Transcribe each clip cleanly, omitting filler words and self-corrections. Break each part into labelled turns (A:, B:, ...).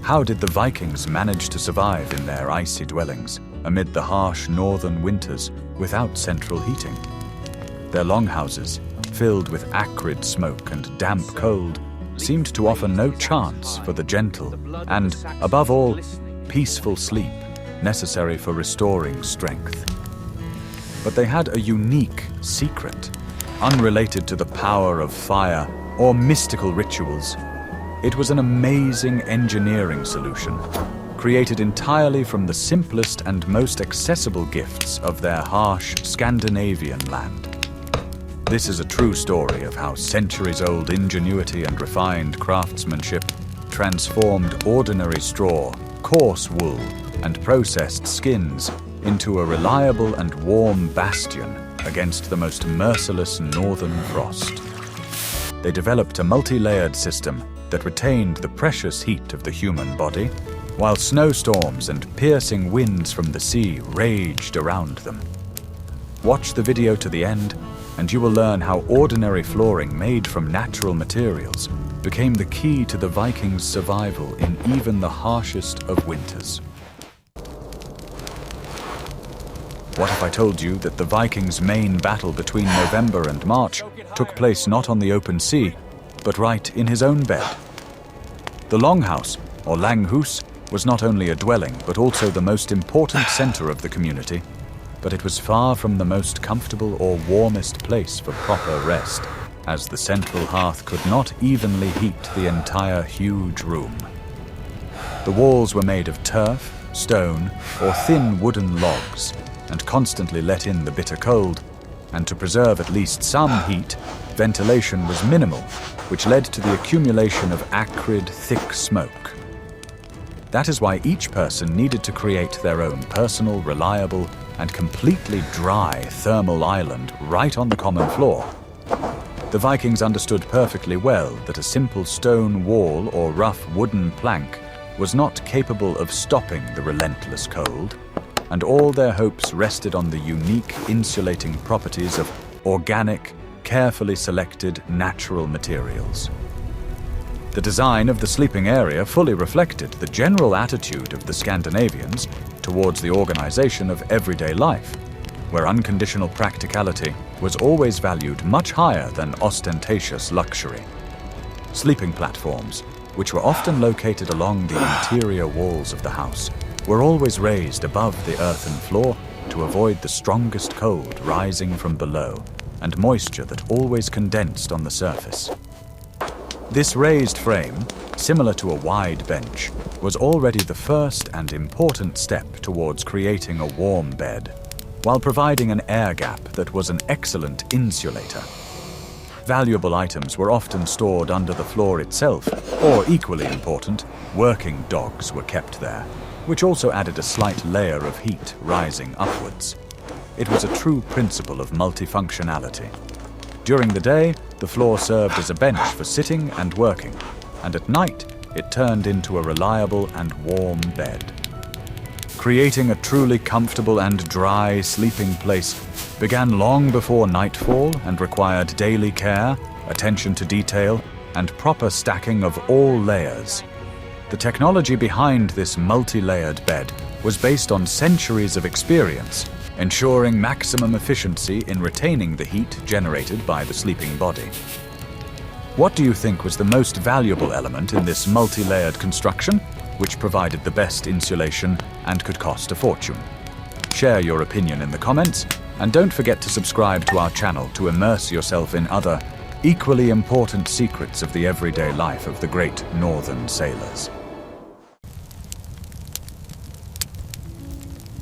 A: How did the Vikings manage to survive in their icy dwellings amid the harsh northern winters without central heating? Their longhouses, filled with acrid smoke and damp cold, seemed to offer no chance for the gentle and, above all, peaceful sleep necessary for restoring strength. But they had a unique secret, unrelated to the power of fire or mystical rituals. It was an amazing engineering solution, created entirely from the simplest and most accessible gifts of their harsh Scandinavian land. This is a true story of how centuries-old ingenuity and refined craftsmanship transformed ordinary straw, coarse wool, and processed skins into a reliable and warm bastion against the most merciless northern frost. They developed a multi-layered system that retained the precious heat of the human body, while snowstorms and piercing winds from the sea raged around them. Watch the video to the end, and you will learn how ordinary flooring made from natural materials became the key to the Vikings' survival in even the harshest of winters. What if I told you that the Vikings' main battle between November and March took place not on the open sea, but right in his own bed? The longhouse, or longhouse, was not only a dwelling, but also the most important center of the community, but it was far from the most comfortable or warmest place for proper rest, as the central hearth could not evenly heat the entire huge room. The walls were made of turf, stone, or thin wooden logs, and constantly let in the bitter cold, and to preserve at least some heat, ventilation was minimal, which led to the accumulation of acrid, thick smoke. That is why each person needed to create their own personal, reliable, and completely dry thermal island right on the common floor. The Vikings understood perfectly well that a simple stone wall or rough wooden plank was not capable of stopping the relentless cold, and all their hopes rested on the unique insulating properties of organic, carefully selected natural materials. The design of the sleeping area fully reflected the general attitude of the Scandinavians towards the organization of everyday life, where unconditional practicality was always valued much higher than ostentatious luxury. Sleeping platforms, which were often located along the interior walls of the house, were always raised above the earthen floor to avoid the strongest cold rising from below and moisture that always condensed on the surface. This raised frame, similar to a wide bench, was already the first and important step towards creating a warm bed, while providing an air gap that was an excellent insulator. Valuable items were often stored under the floor itself, or equally important, working dogs were kept there, which also added a slight layer of heat rising upwards. It was a true principle of multifunctionality. During the day, the floor served as a bench for sitting and working, and at night, it turned into a reliable and warm bed. Creating a truly comfortable and dry sleeping place began long before nightfall and required daily care, attention to detail, and proper stacking of all layers. The technology behind this multi-layered bed was based on centuries of experience, ensuring maximum efficiency in retaining the heat generated by the sleeping body. What do you think was the most valuable element in this multi-layered construction, which provided the best insulation and could cost a fortune? Share your opinion in the comments, and don't forget to subscribe to our channel to immerse yourself in other, equally important secrets of the everyday life of the great northern sailors.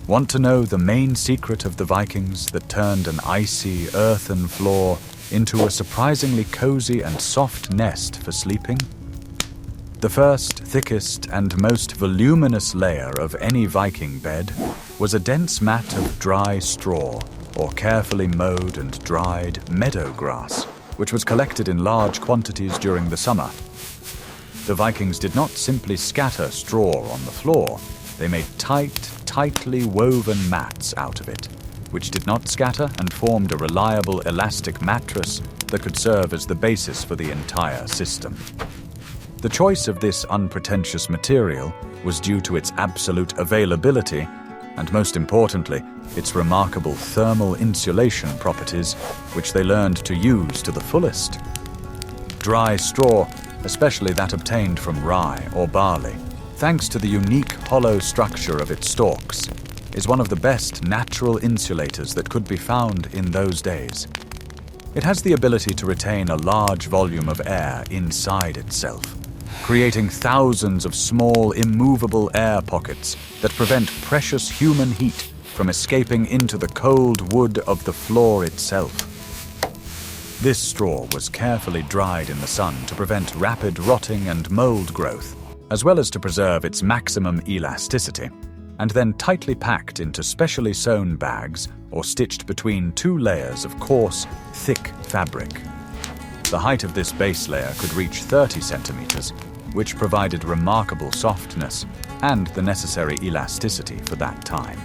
A: Want to know the main secret of the Vikings that turned an icy, earthen floor into a surprisingly cozy and soft nest for sleeping? The first, thickest, and most voluminous layer of any Viking bed was a dense mat of dry straw, or carefully mowed and dried meadow grass, which was collected in large quantities during the summer. The Vikings did not simply scatter straw on the floor, they made tightly woven mats out of it, which did not scatter and formed a reliable elastic mattress that could serve as the basis for the entire system. The choice of this unpretentious material was due to its absolute availability and, most importantly, its remarkable thermal insulation properties, which they learned to use to the fullest. Dry straw, especially that obtained from rye or barley, thanks to the unique hollow structure of its stalks, is one of the best natural insulators that could be found in those days. It has the ability to retain a large volume of air inside itself, creating thousands of small, immovable air pockets that prevent precious human heat from escaping into the cold wood of the floor itself. This straw was carefully dried in the sun to prevent rapid rotting and mold growth, as well as to preserve its maximum elasticity, and then tightly packed into specially sewn bags or stitched between two layers of coarse, thick fabric. The height of this base layer could reach 30 centimeters, which provided remarkable softness and the necessary elasticity for that time.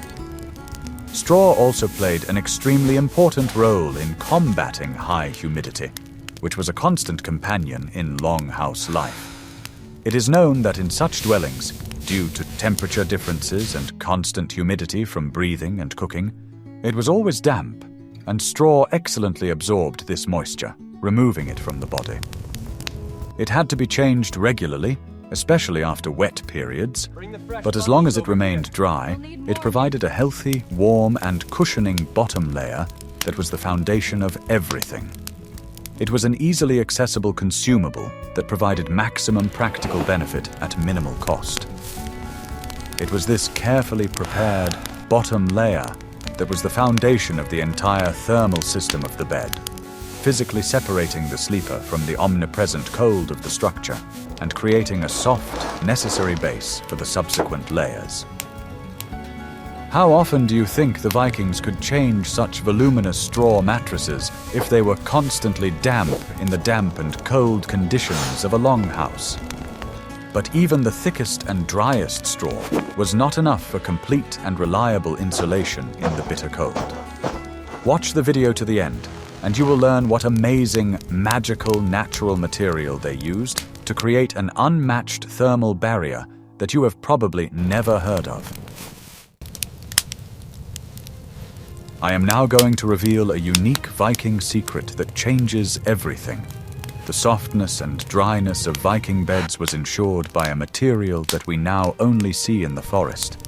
A: Straw also played an extremely important role in combating high humidity, which was a constant companion in longhouse life. It is known that in such dwellings, due to temperature differences and constant humidity from breathing and cooking, it was always damp, and straw excellently absorbed this moisture, removing it from the body. It had to be changed regularly, especially after wet periods, but as long as it remained dry, it provided a healthy, warm, and cushioning bottom layer that was the foundation of everything. It was an easily accessible consumable that provided maximum practical benefit at minimal cost. It was this carefully prepared bottom layer that was the foundation of the entire thermal system of the bed, physically separating the sleeper from the omnipresent cold of the structure and creating a soft, necessary base for the subsequent layers. How often do you think the Vikings could change such voluminous straw mattresses if they were constantly damp in the damp and cold conditions of a longhouse? But even the thickest and driest straw was not enough for complete and reliable insulation in the bitter cold. Watch the video to the end, and you will learn what amazing, magical natural material they used to create an unmatched thermal barrier that you have probably never heard of. I am now going to reveal a unique Viking secret that changes everything. The softness and dryness of Viking beds was ensured by a material that we now only see in the forest.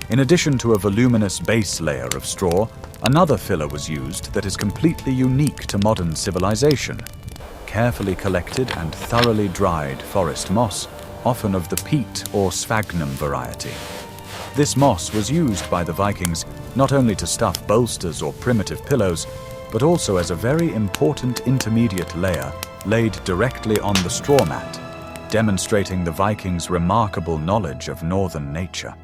A: In addition to a voluminous base layer of straw, another filler was used that is completely unique to modern civilization. Carefully collected and thoroughly dried forest moss, often of the peat or sphagnum variety. This moss was used by the Vikings not only to stuff bolsters or primitive pillows, but also as a very important intermediate layer laid directly on the straw mat, demonstrating the Vikings' remarkable knowledge of northern nature.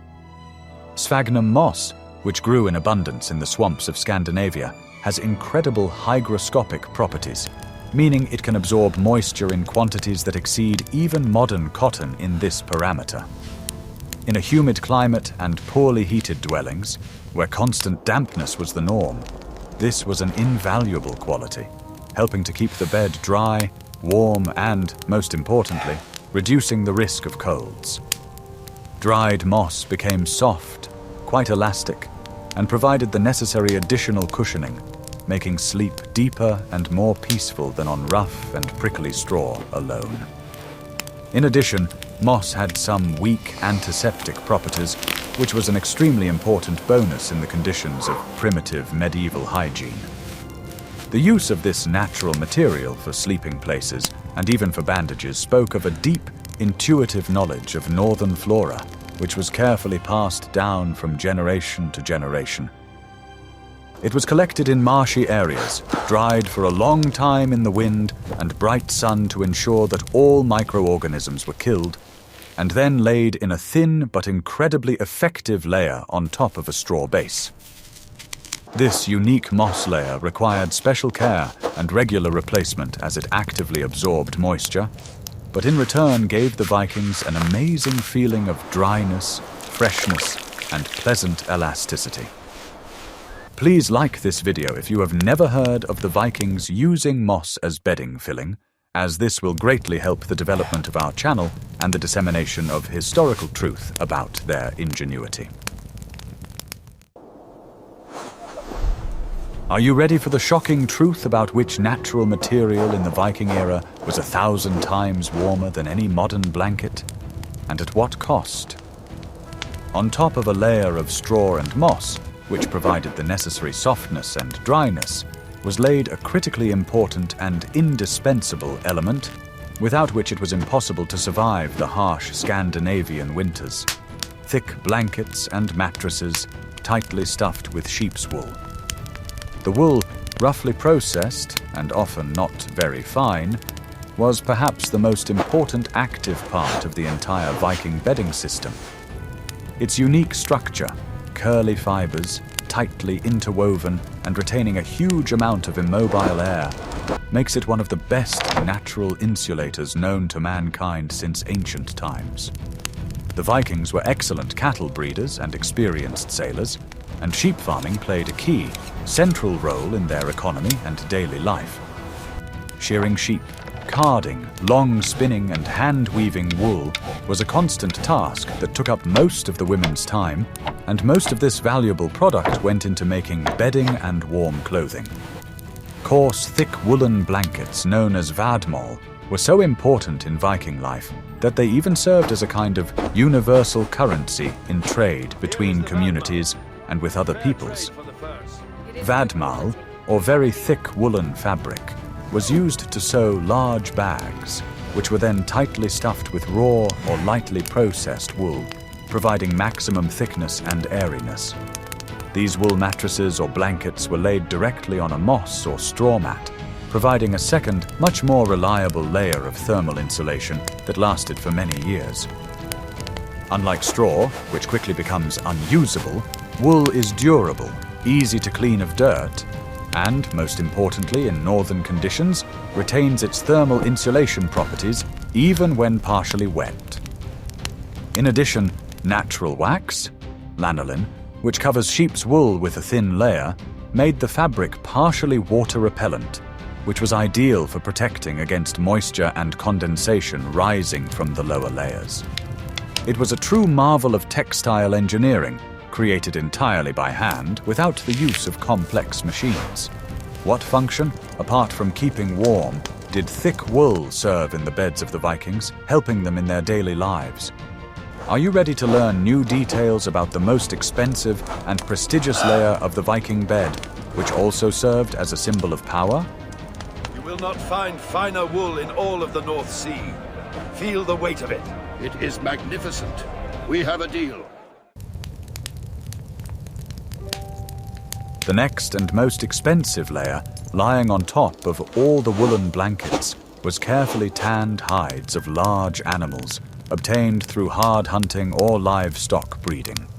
A: Sphagnum moss, which grew in abundance in the swamps of Scandinavia, has incredible hygroscopic properties, meaning it can absorb moisture in quantities that exceed even modern cotton in this parameter. In a humid climate and poorly heated dwellings, where constant dampness was the norm, this was an invaluable quality, helping to keep the bed dry, warm, and, most importantly, reducing the risk of colds. Dried moss became soft, quite elastic, and provided the necessary additional cushioning, making sleep deeper and more peaceful than on rough and prickly straw alone. In addition, moss had some weak antiseptic properties, which was an extremely important bonus in the conditions of primitive medieval hygiene. The use of this natural material for sleeping places and even for bandages spoke of a deep, intuitive knowledge of northern flora, which was carefully passed down from generation to generation. It was collected in marshy areas, dried for a long time in the wind and bright sun to ensure that all microorganisms were killed, and then laid in a thin but incredibly effective layer on top of a straw base. This unique moss layer required special care and regular replacement as it actively absorbed moisture, but in return gave the Vikings an amazing feeling of dryness, freshness, and pleasant elasticity. Please like this video if you have never heard of the Vikings using moss as bedding filling, as this will greatly help the development of our channel and the dissemination of historical truth about their ingenuity. Are you ready for the shocking truth about which natural material in the Viking era was 1,000 times warmer than any modern blanket? And at what cost? On top of a layer of straw and moss, which provided the necessary softness and dryness, was laid a critically important and indispensable element, without which it was impossible to survive the harsh Scandinavian winters: thick blankets and mattresses tightly stuffed with sheep's wool. The wool, roughly processed and often not very fine, was perhaps the most important active part of the entire Viking bedding system. Its unique structure, curly fibers, tightly interwoven and retaining a huge amount of immobile air, makes it one of the best natural insulators known to mankind since ancient times. The Vikings were excellent cattle breeders and experienced sailors, and sheep farming played a key, central role in their economy and daily life. Shearing sheep, carding, long spinning and hand-weaving wool was a constant task that took up most of the women's time, and most of this valuable product went into making bedding and warm clothing. Coarse, thick woolen blankets known as vadmal were so important in Viking life that they even served as a kind of universal currency in trade between communities and with other peoples. Vadmal, or very thick woolen fabric, was used to sew large bags, which were then tightly stuffed with raw or lightly processed wool, providing maximum thickness and airiness. These wool mattresses or blankets were laid directly on a moss or straw mat, providing a second, much more reliable layer of thermal insulation that lasted for many years. Unlike straw, which quickly becomes unusable, wool is durable, easy to clean of dirt, and, most importantly in northern conditions, retains its thermal insulation properties even when partially wet. In addition, natural wax, lanolin, which covers sheep's wool with a thin layer, made the fabric partially water-repellent, which was ideal for protecting against moisture and condensation rising from the lower layers. It was a true marvel of textile engineering, created entirely by hand without the use of complex machines. What function, apart from keeping warm, did thick wool serve in the beds of the Vikings, helping them in their daily lives? Are you ready to learn new details about the most expensive and prestigious layer of the Viking bed, which also served as a symbol of power?
B: You will not find finer wool in all of the North Sea. Feel the weight of it.
C: It is magnificent. We have a deal.
A: The next and most expensive layer, lying on top of all the woolen blankets, was carefully tanned hides of large animals, obtained through hard hunting or livestock breeding.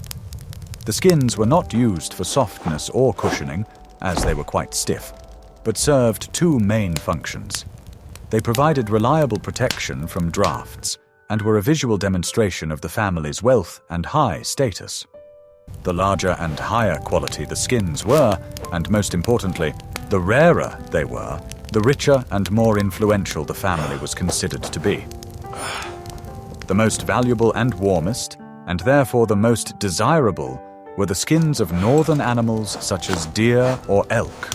A: The skins were not used for softness or cushioning, as they were quite stiff, but served two main functions. They provided reliable protection from drafts, and were a visual demonstration of the family's wealth and high status. The larger and higher quality the skins were, and most importantly, the rarer they were, the richer and more influential the family was considered to be. The most valuable and warmest, and therefore the most desirable, were the skins of northern animals such as deer or elk.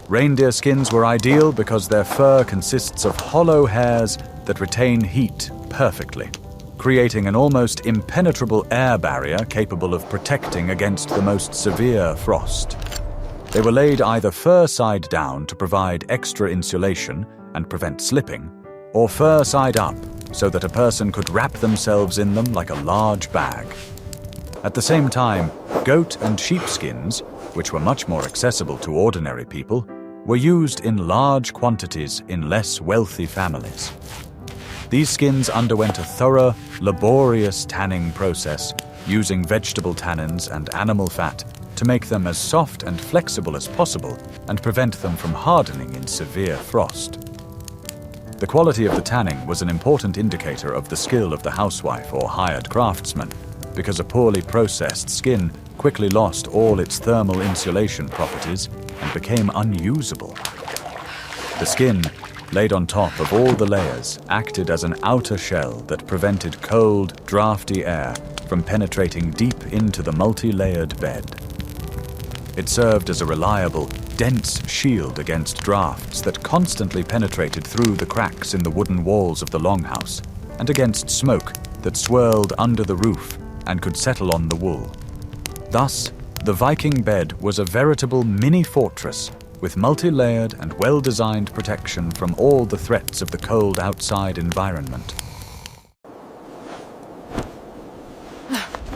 A: Reindeer skins were ideal because their fur consists of hollow hairs that retain heat perfectly, creating an almost impenetrable air barrier capable of protecting against the most severe frost. They were laid either fur side down to provide extra insulation and prevent slipping, or fur side up so that a person could wrap themselves in them like a large bag. At the same time, goat and sheep skins, which were much more accessible to ordinary people, were used in large quantities in less wealthy families. These skins underwent a thorough, laborious tanning process using vegetable tannins and animal fat to make them as soft and flexible as possible and prevent them from hardening in severe frost. The quality of the tanning was an important indicator of the skill of the housewife or hired craftsman, because a poorly processed skin quickly lost all its thermal insulation properties and became unusable. The skin, laid on top of all the layers, acted as an outer shell that prevented cold, drafty air from penetrating deep into the multi-layered bed. It served as a reliable, dense shield against drafts that constantly penetrated through the cracks in the wooden walls of the longhouse, and against smoke that swirled under the roof and could settle on the wool. Thus, the Viking bed was a veritable mini-fortress with multi-layered and well-designed protection from all the threats of the cold outside environment.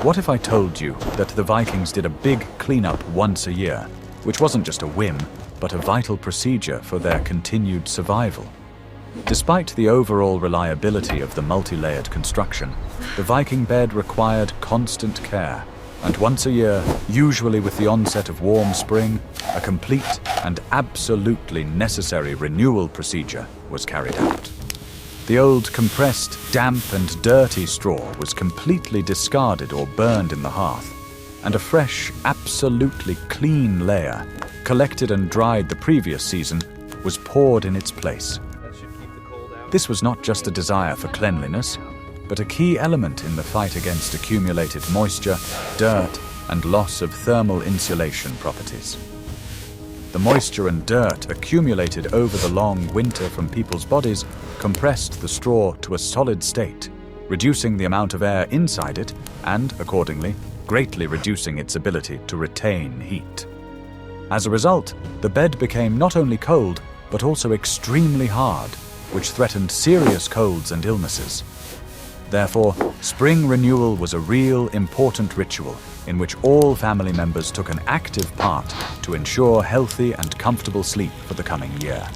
A: What if I told you that the Vikings did a big cleanup once a year, which wasn't just a whim, but a vital procedure for their continued survival? Despite the overall reliability of the multi-layered construction, the Viking bed required constant care, and once a year, usually with the onset of warm spring, a complete and absolutely necessary renewal procedure was carried out. The old compressed, damp and dirty straw was completely discarded or burned in the hearth, and a fresh, absolutely clean layer, collected and dried the previous season, was poured in its place. This was not just a desire for cleanliness, but a key element in the fight against accumulated moisture, dirt, and loss of thermal insulation properties. The moisture and dirt accumulated over the long winter from people's bodies compressed the straw to a solid state, reducing the amount of air inside it and, accordingly, greatly reducing its ability to retain heat. As a result, the bed became not only cold, but also extremely hard, which threatened serious colds and illnesses. Therefore, spring renewal was a real, important ritual in which all family members took an active part to ensure healthy and comfortable sleep for the coming year.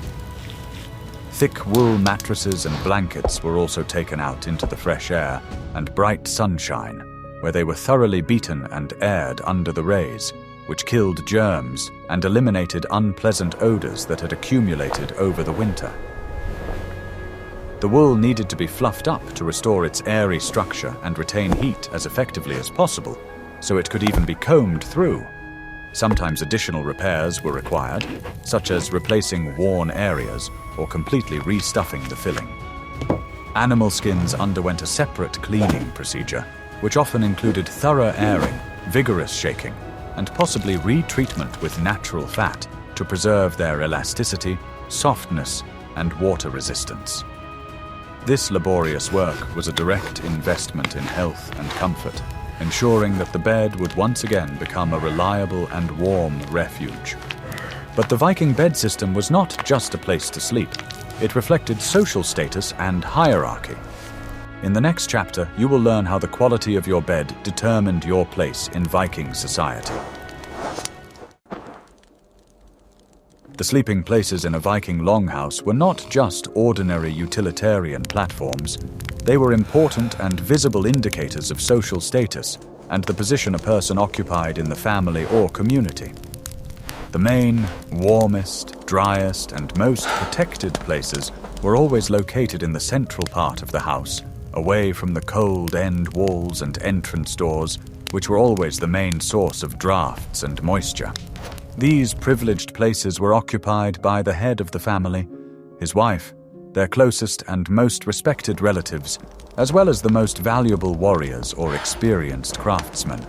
A: Thick wool mattresses and blankets were also taken out into the fresh air and bright sunshine, where they were thoroughly beaten and aired under the rays, which killed germs and eliminated unpleasant odors that had accumulated over the winter. The wool needed to be fluffed up to restore its airy structure and retain heat as effectively as possible, so it could even be combed through. Sometimes additional repairs were required, such as replacing worn areas or completely restuffing the filling. Animal skins underwent a separate cleaning procedure, which often included thorough airing, vigorous shaking, and possibly retreatment with natural fat to preserve their elasticity, softness, and water resistance. This laborious work was a direct investment in health and comfort, ensuring that the bed would once again become a reliable and warm refuge. But the Viking bed system was not just a place to sleep. It reflected social status and hierarchy. In the next chapter, you will learn how the quality of your bed determined your place in Viking society. The sleeping places in a Viking longhouse were not just ordinary utilitarian platforms. They were important and visible indicators of social status and the position a person occupied in the family or community. The main, warmest, driest, and most protected places were always located in the central part of the house, away from the cold end walls and entrance doors, which were always the main source of drafts and moisture. These privileged places were occupied by the head of the family, his wife, their closest and most respected relatives, as well as the most valuable warriors or experienced craftsmen.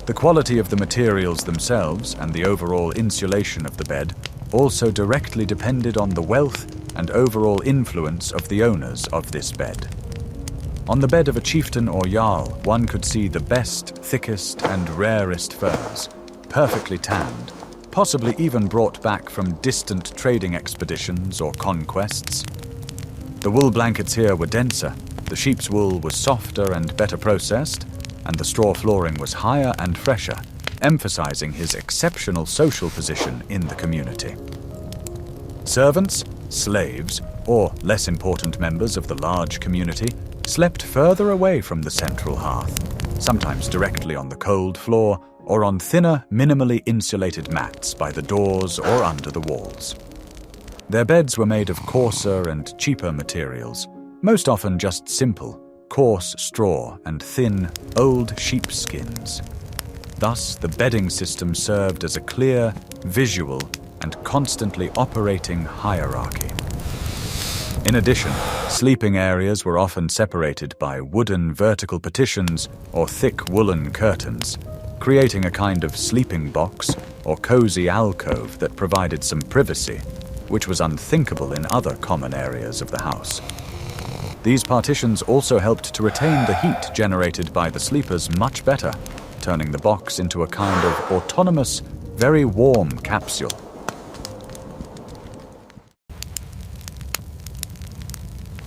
A: The quality of the materials themselves and the overall insulation of the bed also directly depended on the wealth and overall influence of the owners of this bed. On the bed of a chieftain or jarl, one could see the best, thickest, and rarest furs, perfectly tanned, possibly even brought back from distant trading expeditions or conquests. The wool blankets here were denser, the sheep's wool was softer and better processed, and the straw flooring was higher and fresher, emphasizing his exceptional social position in the community. Servants, slaves, or less important members of the large community slept further away from the central hearth, sometimes directly on the cold floor or on thinner, minimally insulated mats by the doors or under the walls. Their beds were made of coarser and cheaper materials, most often just simple, coarse straw and thin, old sheep skins. Thus, the bedding system served as a clear, visual, and constantly operating hierarchy. In addition, sleeping areas were often separated by wooden vertical partitions or thick woolen curtains, creating a kind of sleeping box or cozy alcove that provided some privacy, which was unthinkable in other common areas of the house. These partitions also helped to retain the heat generated by the sleepers much better, turning the box into a kind of autonomous, very warm capsule.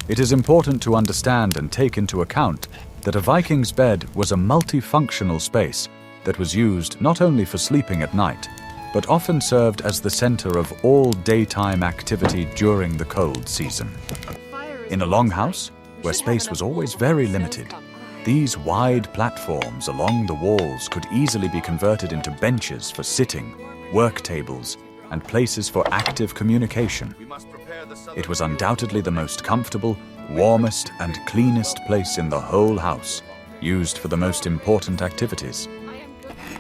A: It is important to understand and take into account that a Viking's bed was a multifunctional space that was used not only for sleeping at night, but often served as the center of all daytime activity during the cold season. In a longhouse, where space was always very limited, these wide platforms along the walls could easily be converted into benches for sitting, work tables, and places for active communication. It was undoubtedly the most comfortable, warmest, and cleanest place in the whole house, used for the most important activities.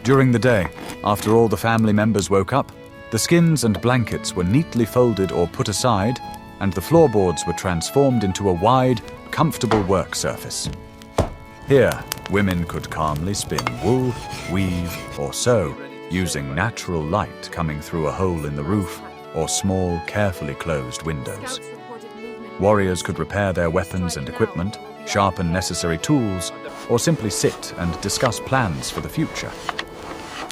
A: During the day, after all the family members woke up, the skins and blankets were neatly folded or put aside, and the floorboards were transformed into a wide, comfortable work surface. Here, women could calmly spin wool, weave, or sew, using natural light coming through a hole in the roof or small, carefully closed windows. Warriors could repair their weapons and equipment, sharpen necessary tools, or simply sit and discuss plans for the future.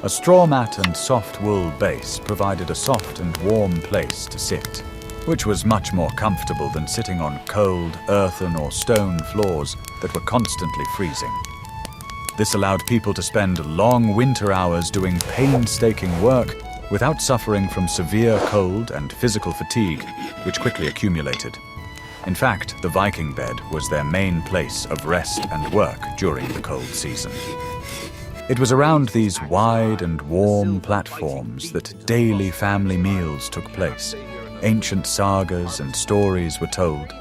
A: A straw mat and soft wool base provided a soft and warm place to sit, which was much more comfortable than sitting on cold, earthen or stone floors that were constantly freezing. This allowed people to spend long winter hours doing painstaking work without suffering from severe cold and physical fatigue, which quickly accumulated. In fact, the Viking bed was their main place of rest and work during the cold season. It was around these wide and warm platforms that daily family meals took place. Ancient sagas and stories were told,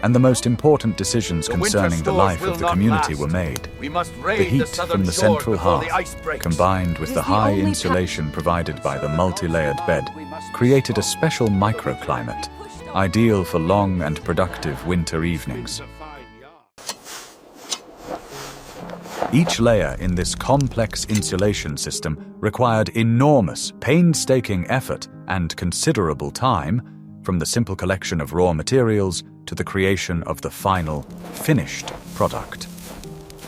A: and the most important decisions concerning the life of the community were made. The heat from the central hearth, combined with the high insulation provided by the multi-layered bed, created a special microclimate, ideal for long and productive winter evenings. Each layer in this complex insulation system required enormous, painstaking effort and considerable time, from the simple collection of raw materials to the creation of the final, finished product.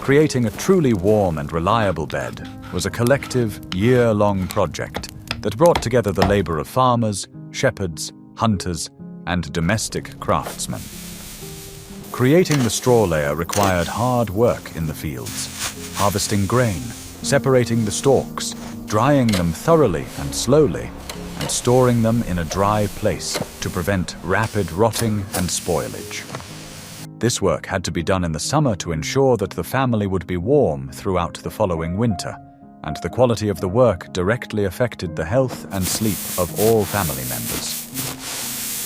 A: Creating a truly warm and reliable bed was a collective, year-long project that brought together the labor of farmers, shepherds, hunters, and domestic craftsmen. Creating the straw layer required hard work in the fields, harvesting grain, separating the stalks, drying them thoroughly and slowly, and storing them in a dry place to prevent rapid rotting and spoilage. This work had to be done in the summer to ensure that the family would be warm throughout the following winter, and the quality of the work directly affected the health and sleep of all family members.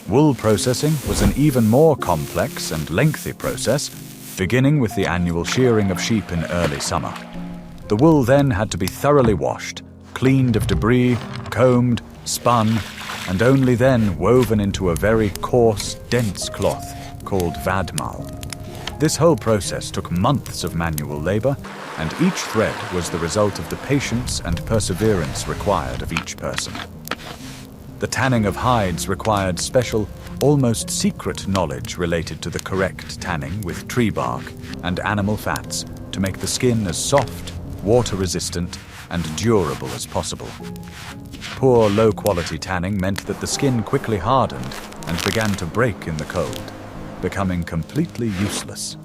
A: Wool processing was an even more complex and lengthy process, beginning with the annual shearing of sheep in early summer. The wool then had to be thoroughly washed, cleaned of debris, combed, spun, and only then woven into a very coarse, dense cloth called vadmal. This whole process took months of manual labor, and each thread was the result of the patience and perseverance required of each person. The tanning of hides required special, almost secret knowledge related to the correct tanning with tree bark and animal fats to make the skin as soft, water-resistant, and durable as possible. Poor, low-quality tanning meant that the skin quickly hardened and began to break in the cold, becoming completely useless.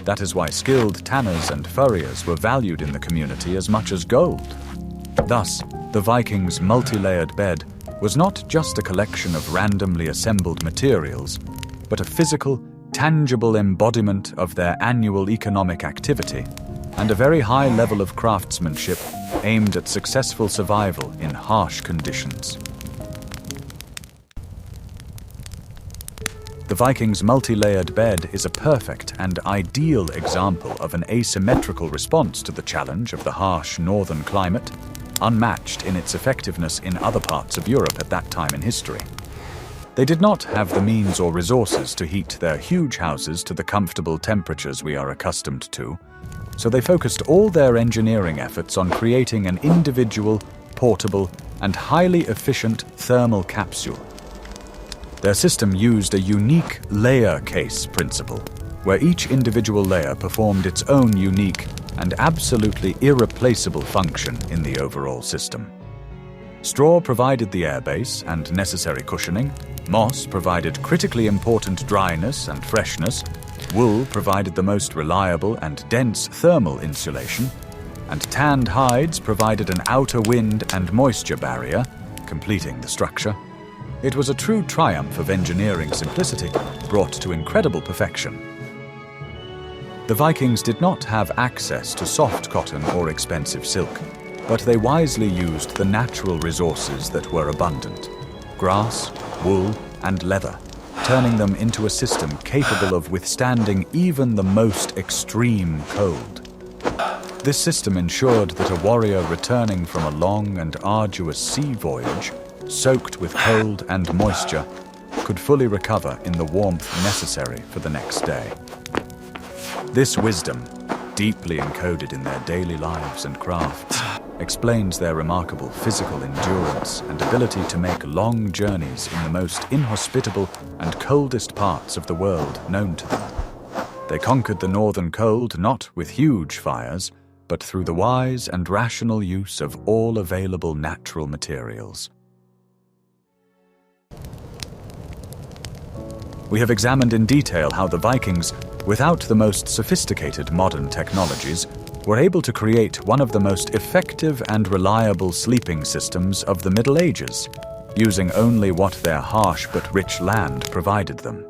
A: That is why skilled tanners and furriers were valued in the community as much as gold. Thus, the Vikings' multi-layered bed was not just a collection of randomly assembled materials, but a physical, tangible embodiment of their annual economic activity and a very high level of craftsmanship aimed at successful survival in harsh conditions. The Vikings' multi-layered bed is a perfect and ideal example of an asymmetrical response to the challenge of the harsh northern climate, unmatched in its effectiveness in other parts of Europe at that time in history. They did not have the means or resources to heat their huge houses to the comfortable temperatures we are accustomed to, so they focused all their engineering efforts on creating an individual, portable, and highly efficient thermal capsule. Their system used a unique layer case principle, where each individual layer performed its own unique and absolutely irreplaceable function in the overall system. Straw provided the airbase and necessary cushioning, moss provided critically important dryness and freshness, wool provided the most reliable and dense thermal insulation, and tanned hides provided an outer wind and moisture barrier, completing the structure. It was a true triumph of engineering simplicity, brought to incredible perfection. The Vikings did not have access to soft cotton or expensive silk, but they wisely used the natural resources that were abundant: grass, wool, and leather, turning them into a system capable of withstanding even the most extreme cold. This system ensured that a warrior returning from a long and arduous sea voyage, soaked with cold and moisture, could fully recover in the warmth necessary for the next day. This wisdom, deeply encoded in their daily lives and crafts, explains their remarkable physical endurance and ability to make long journeys in the most inhospitable and coldest parts of the world known to them. They conquered the northern cold not with huge fires, but through the wise and rational use of all available natural materials. We have examined in detail how the Vikings, without the most sophisticated modern technologies, were able to create one of the most effective and reliable sleeping systems of the Middle Ages, using only what their harsh but rich land provided them.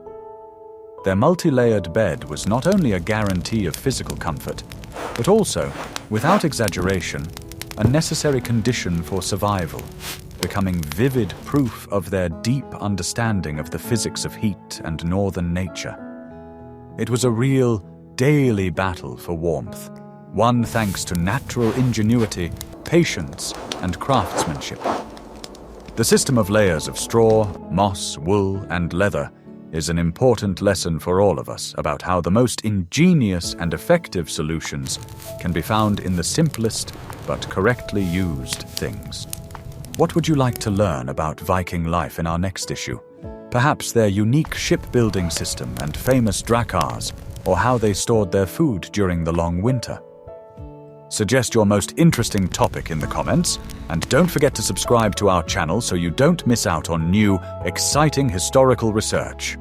A: Their multi-layered bed was not only a guarantee of physical comfort, but also, without exaggeration, a necessary condition for survival, becoming vivid proof of their deep understanding of the physics of heat and northern nature. It was a real, daily battle for warmth, one thanks to natural ingenuity, patience, and craftsmanship. The system of layers of straw, moss, wool, and leather is an important lesson for all of us about how the most ingenious and effective solutions can be found in the simplest but correctly used things. What would you like to learn about Viking life in our next issue? Perhaps their unique shipbuilding system and famous dracars, or how they stored their food during the long winter. Suggest your most interesting topic in the comments, and don't forget to subscribe to our channel so you don't miss out on new, exciting historical research.